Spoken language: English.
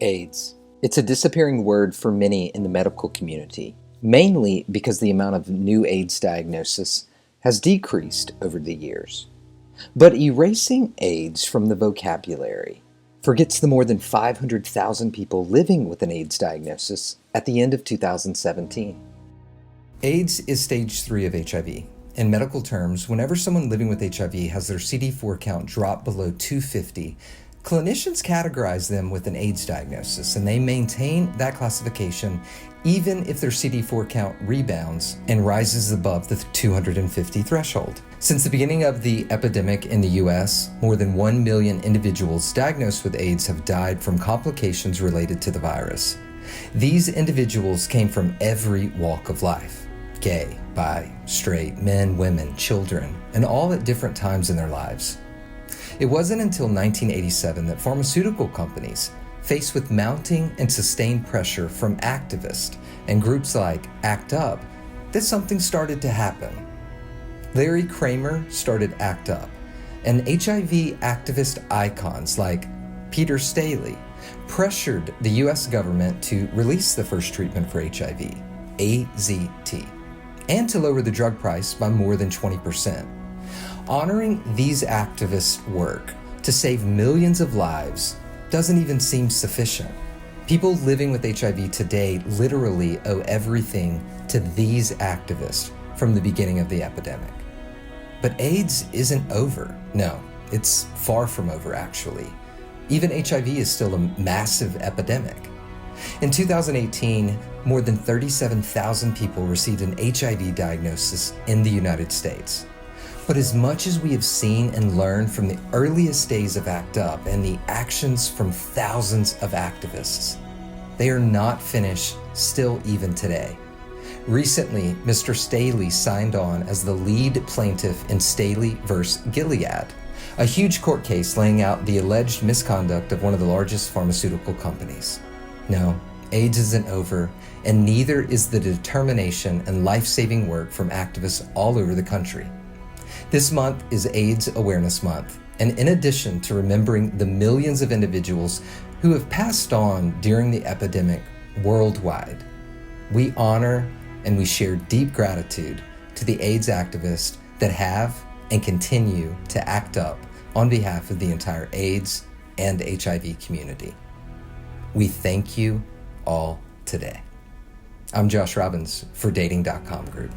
AIDS. It's a disappearing word for many in the medical community, mainly because the amount of new AIDS diagnosis has decreased over the years. But erasing AIDS from the vocabulary forgets the more than 500,000 people living with an AIDS diagnosis at the end of 2017. AIDS is stage 3 of HIV. In medical terms, whenever someone living with HIV has their CD4 count drop below 250, clinicians categorize them with an AIDS diagnosis, and they maintain that classification even if their CD4 count rebounds and rises above the 250 threshold. Since the beginning of the epidemic in the US, more than 1 million individuals diagnosed with AIDS have died from complications related to the virus. These individuals came from every walk of life. Gay, bi, straight, men, women, children, and all at different times in their lives. It wasn't until 1987 that pharmaceutical companies, faced with mounting and sustained pressure from activists and groups like ACT UP, that something started to happen. Larry Kramer started ACT UP, and HIV activist icons like Peter Staley pressured the US government to release the first treatment for HIV, AZT, and to lower the drug price by more than 20%. Honoring these activists' work to save millions of lives doesn't even seem sufficient. People living with HIV today literally owe everything to these activists from the beginning of the epidemic. But AIDS isn't over. No, it's far from over, actually. Even HIV is still a massive epidemic. In 2018, more than 37,000 people received an HIV diagnosis in the United States. But as much as we have seen and learned from the earliest days of ACT UP and the actions from thousands of activists, they are not finished still even today. Recently, Mr. Staley signed on as the lead plaintiff in Staley vs. Gilead, a huge court case laying out the alleged misconduct of one of the largest pharmaceutical companies. No, AIDS isn't over, and neither is the determination and life-saving work from activists all over the country. This month is AIDS Awareness Month, and in addition to remembering the millions of individuals who have passed on during the epidemic worldwide, we honor and we share deep gratitude to the AIDS activists that have and continue to ACT UP on behalf of the entire AIDS and HIV community. We thank you all today. I'm Josh Robbins for Dating.com Group.